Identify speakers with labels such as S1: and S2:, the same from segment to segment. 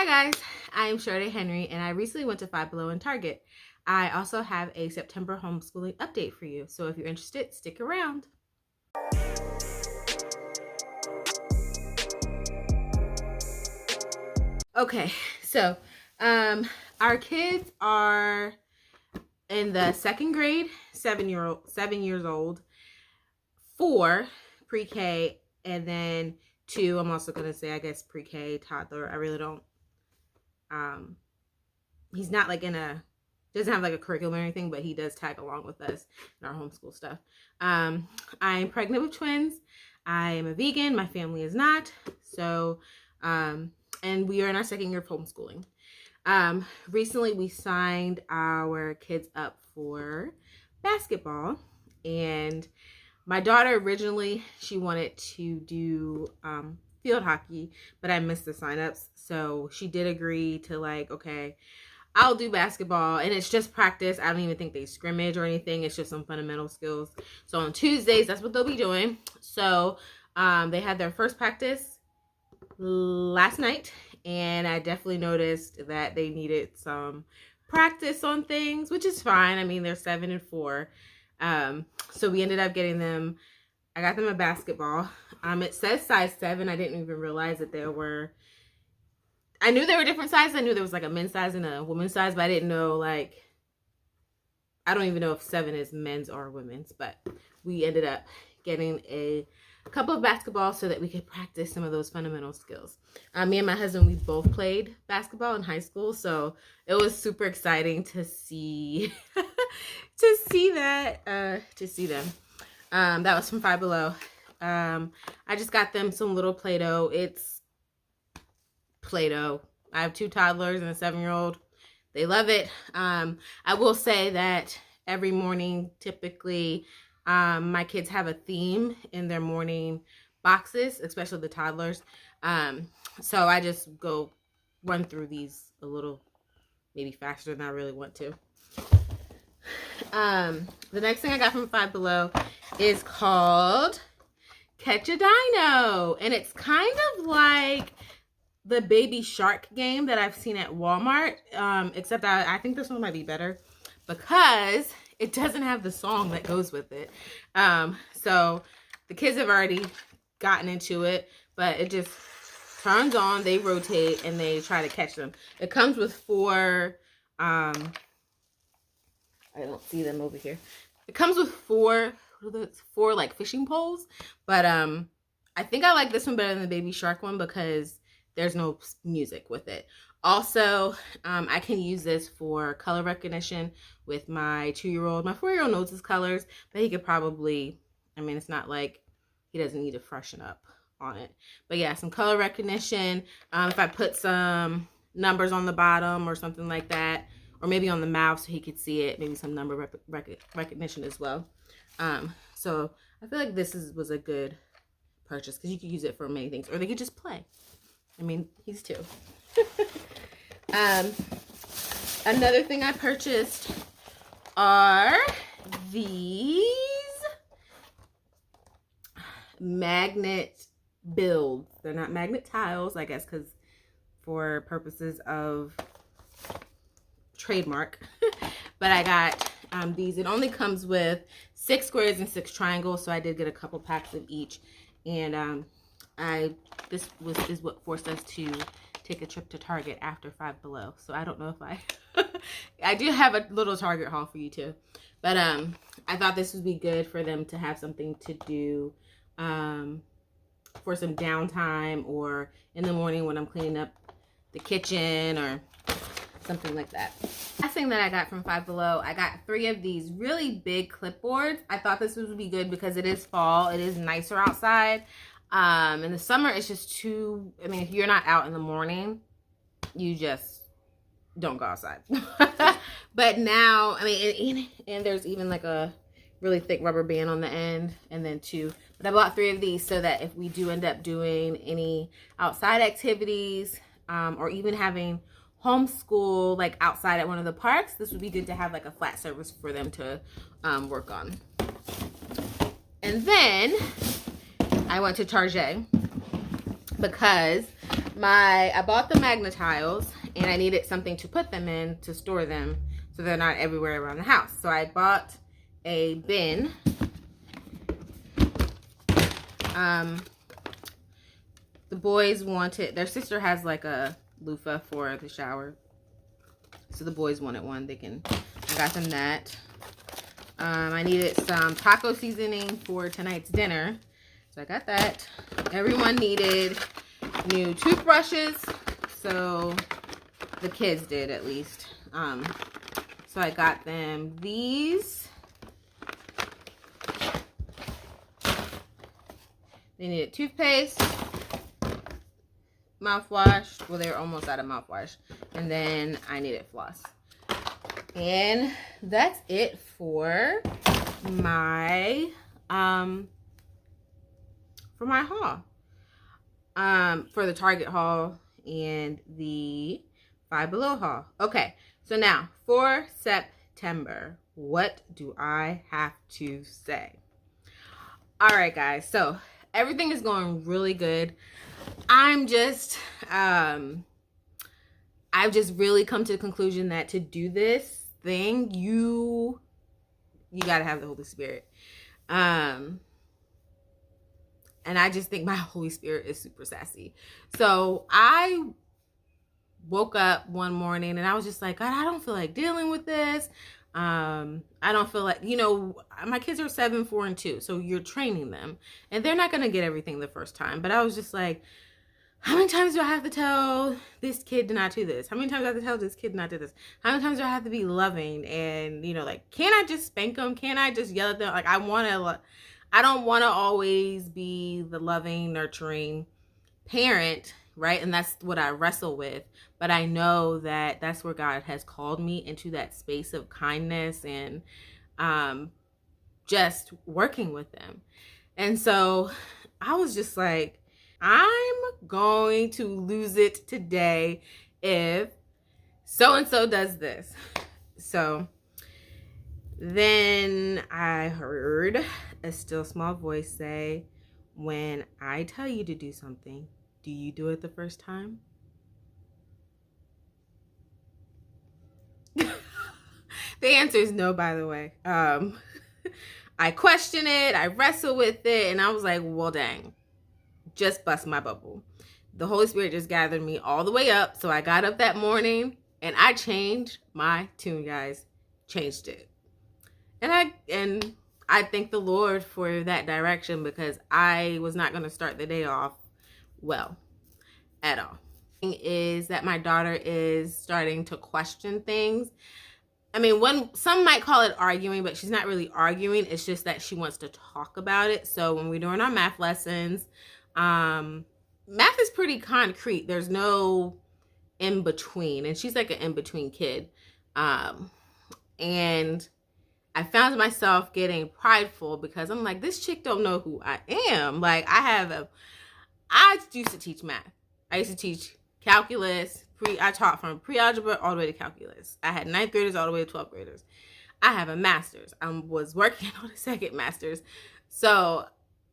S1: Hi guys, I am Shirley Henry and I recently went to Five Below in Target. I also have a September homeschooling update for you, so if you're interested, stick around. Okay, so our kids are in the second grade, 7 years old, 4 pre-K, and then 2, I'm also gonna say, I guess, pre-K, toddler. I really don't he's not like doesn't have like a curriculum or anything, but he does tag along with us in our homeschool stuff. I'm pregnant with twins. I am a vegan. My family is not. So, and we are in our second year of homeschooling. Recently we signed our kids up for basketball, and my daughter originally, she wanted to do field hockey, but I missed the signups. So she did agree to, like, okay, I'll do basketball, and it's just practice. I don't even think they scrimmage or anything. It's just some fundamental skills. So on Tuesdays, that's what they'll be doing. So they had their first practice last night, and I definitely noticed that they needed some practice on things, which is fine. I mean, they're 7 and 4. So we ended up getting them, I got them a basketball. It says size 7. I didn't even realize that I knew there were different sizes. I knew there was like a men's size and a women's size, but I didn't know, like, I don't even know if 7 is men's or women's, but we ended up getting a couple of basketballs so that we could practice some of those fundamental skills. Me and my husband, we both played basketball in high school, so it was super exciting to see them. That was from Five Below. I just got them some little Play-Doh. It's Play-Doh. I have 2 toddlers and a 7-year-old. They love it. I will say that every morning, typically, my kids have a theme in their morning boxes, especially the toddlers. So I just go run through these a little, maybe faster than I really want to. The next thing I got from Five Below is called Catch a Dino, and it's kind of like the Baby Shark game that I've seen at Walmart, except I think this one might be better because it doesn't have the song that goes with it. So the kids have already gotten into it, but it just turns on, they rotate, and they try to catch them. It comes with 4, I don't see them over here. It comes with 4 like fishing poles, but I think I like this one better than the Baby Shark one because there's no music with it. Also, I can use this for color recognition with my 2-year-old. My 4-year-old knows his colors, but he could probably, I mean, it's not like he doesn't need to freshen up on it. But yeah, some color recognition. If I put some numbers on the bottom or something like that, or maybe on the mouth so he could see it, maybe some number recognition as well. So I feel like this was a good purchase because you could use it for many things, or they could just play. I mean, he's 2. Another thing I purchased are these magnet builds. They're not magnet tiles, I guess, because for purposes of trademark. But I got these. It only comes with 6 squares and 6 triangles, so I did get a couple packs of each. And this is what forced us to take a trip to Target after Five Below. So I don't know if I do have a little Target haul for you too. But I thought this would be good for them to have something to do for some downtime, or in the morning when I'm cleaning up the kitchen or something like that. Last thing that I got from Five Below, I got 3 of these really big clipboards. I thought this would be good because it is fall. It is nicer outside. In the summer, it's just too, I mean, if you're not out in the morning, you just don't go outside. But now, I mean, and there's even like a really thick rubber band on the end, and then 2. But I bought 3 of these so that if we do end up doing any outside activities, or even having homeschool like outside at one of the parks, this would be good to have like a flat surface for them to work on. And then I went to Target because I bought the Magna Tiles, and I needed something to put them in to store them so they're not everywhere around the house. So I bought a bin. The boys wanted, their sister has like a loofah for the shower, so the boys wanted one. I got them that. I needed some taco seasoning for tonight's dinner, so I got that. Everyone needed new toothbrushes, so the kids did at least. So I got them these. They needed toothpaste, mouthwash. Well, they were almost out of mouthwash. And then I needed floss. And that's it for my haul. For the Target haul and the Five Below haul. Okay, so now for September, what do I have to say? All right, guys, so everything is going really good. I've just really come to the conclusion that to do this thing, you got to have the Holy Spirit. And I just think my Holy Spirit is super sassy. So I woke up one morning and I was just like, God, I don't feel like dealing with this. I don't feel like, my kids are 7, 4, and 2. So you're training them and they're not going to get everything the first time. But I was just like, how many times do I have to tell this kid to not do this? How many times do I have to tell this kid not to do this? How many times do I have to be loving? And, can't I just spank them? Can't I just yell at them? Like, I don't want to always be the loving, nurturing parent, right? And that's what I wrestle with. But I know that that's where God has called me, into that space of kindness and just working with them. And so I was just like, I'm going to lose it today if so-and-so does this. So then I heard a still small voice say, when I tell you to do something, do you do it the first time? The answer is no, by the way. I question it, I wrestle with it, and I was like, well, dang, just bust my bubble. The Holy Spirit just gathered me all the way up. So I got up that morning and I changed my tune, guys. Changed it. And I thank the Lord for that direction, because I was not going to start the day off well at all. Is that my daughter is starting to question things. I mean, some might call it arguing, but she's not really arguing. It's just that she wants to talk about it. So when we're doing our math lessons, math is pretty concrete. There's no in between, and she's like an in between kid. And I found myself getting prideful because I'm like, this chick don't know who I am. Like, I used to teach math. I used to teach calculus. I taught from pre-algebra all the way to calculus. I had 9th graders all the way to 12th graders. I have a master's. I was working on a second master's. So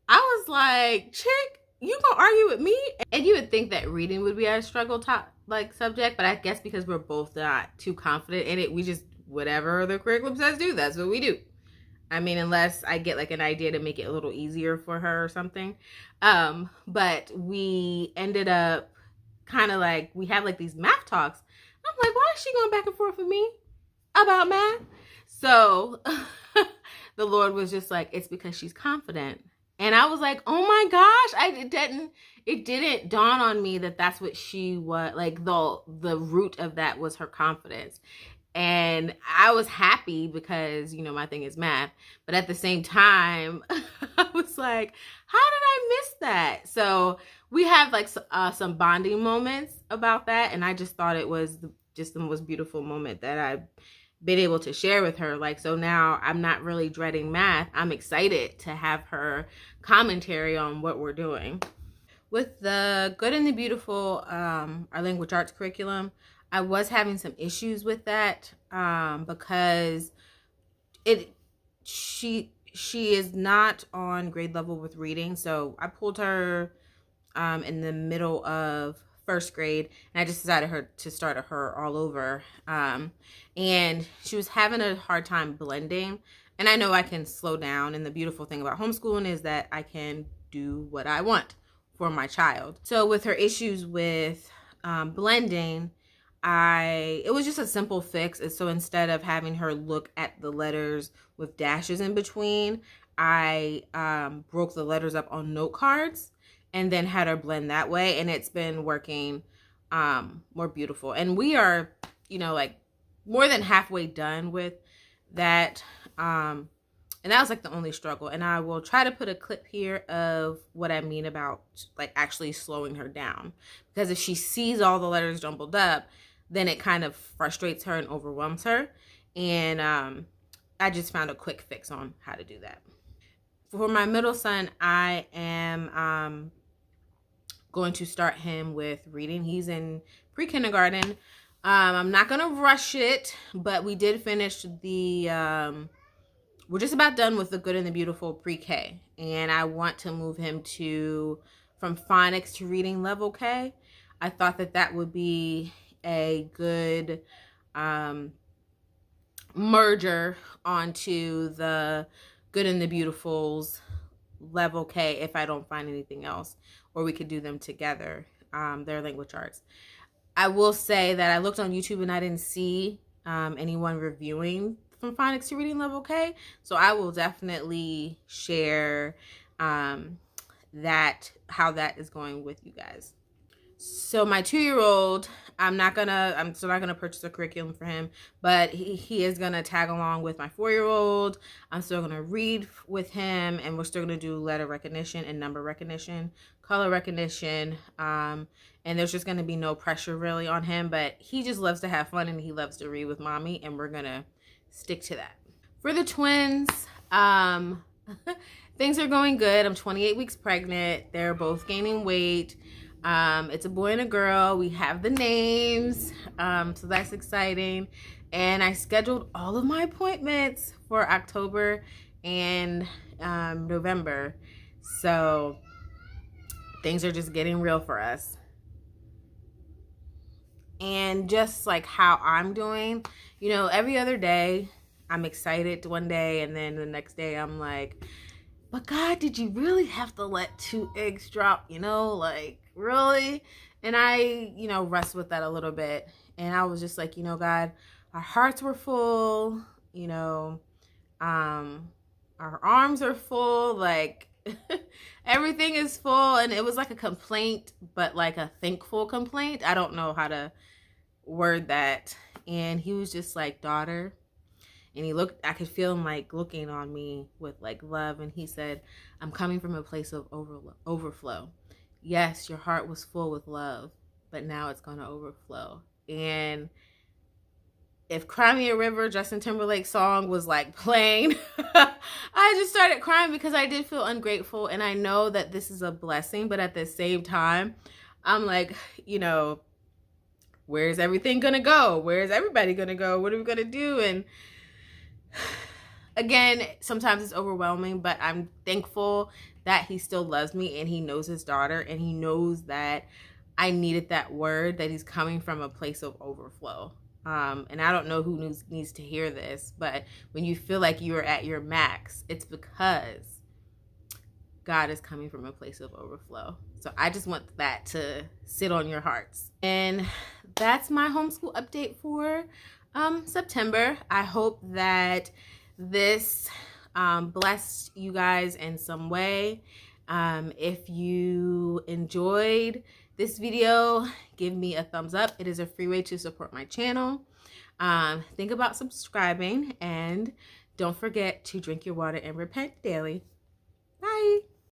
S1: I was like, chick, you gonna argue with me? And you would think that reading would be our struggle subject, but I guess because we're both not too confident in it, we just, whatever the curriculum says do, that's what we do. I mean, unless I get like an idea to make it a little easier for her or something. But we ended up kind of like, we have like these math talks. I'm like, why is she going back and forth with me about math? So the Lord was just like, it's because she's confident. And I was like, oh my gosh, it didn't dawn on me that that's what she was, like the root of that was her confidence. And I was happy because, my thing is math. But at the same time, I was like, how did I miss that? So we have like some bonding moments about that. And I just thought it was just the most beautiful moment that I've been able to share with her. Like, so now I'm not really dreading math. I'm excited to have her commentary on what we're doing. With the Good and the Beautiful, our language arts curriculum, I was having some issues with that because she is not on grade level with reading. So I pulled her in the middle of first grade, and I just decided to start her all over. And she was having a hard time blending, and I know I can slow down. And the beautiful thing about homeschooling is that I can do what I want for my child. So with her issues with blending, it was just a simple fix. And so instead of having her look at the letters with dashes in between, I broke the letters up on note cards and then had her blend that way, and it's been working more beautiful. And we are, like more than halfway done with that. And that was like the only struggle. And I will try to put a clip here of what I mean about like actually slowing her down, because if she sees all the letters jumbled up, then it kind of frustrates her and overwhelms her. And I just found a quick fix on how to do that. For my middle son, I am going to start him with reading. He's in pre-kindergarten. I'm not going to rush it, but we did finish we're just about done with the Good and the Beautiful pre-K. And I want to move him from phonics to reading level K. I thought that would be a good merger onto the Good and the Beautiful's level K if I don't find anything else, or we could do them together. Their language arts. I will say that I looked on YouTube and I didn't see anyone reviewing from phonics to reading level K, so I will definitely share how that is going with you guys. So my 2-year-old, I'm still not gonna purchase a curriculum for him, but he is gonna tag along with my 4-year-old. I'm still gonna read with him, and we're still gonna do letter recognition and number recognition, color recognition, and there's just gonna be no pressure really on him, but he just loves to have fun and he loves to read with mommy, and we're gonna stick to that. For the twins, things are going good. I'm 28 weeks pregnant. They're both gaining weight. It's a boy and a girl. We have the names, so that's exciting. And I scheduled all of my appointments for October and November. So things are just getting real for us. And just like how I'm doing, every other day I'm excited one day, and then the next day I'm like, but God, did you really have to let 2 eggs drop? Like, really? And I, wrestled with that a little bit. And I was just like, God, our hearts were full, our arms are full, like everything is full. And it was like a complaint, but like a thankful complaint. I don't know how to word that. And he was just like, daughter. And I could feel him like looking on me with like love. And he said, I'm coming from a place of overflow. Yes, your heart was full with love, but now it's going to overflow. And if Cry Me a River, Justin Timberlake song was like playing, I just started crying because I did feel ungrateful. And I know that this is a blessing, but at the same time, I'm like, where's everything going to go? Where's everybody going to go? What are we going to do? And again, sometimes it's overwhelming, but I'm thankful that he still loves me and he knows his daughter, and he knows that I needed that word, that he's coming from a place of overflow. And I don't know who needs to hear this, but when you feel like you are at your max, it's because God is coming from a place of overflow. So I just want that to sit on your hearts. And that's my homeschool update for September. I hope that this blessed you guys in some way. If you enjoyed this video, give me a thumbs up. It is a free way to support my channel. Think about subscribing, and don't forget to drink your water and repent daily. Bye.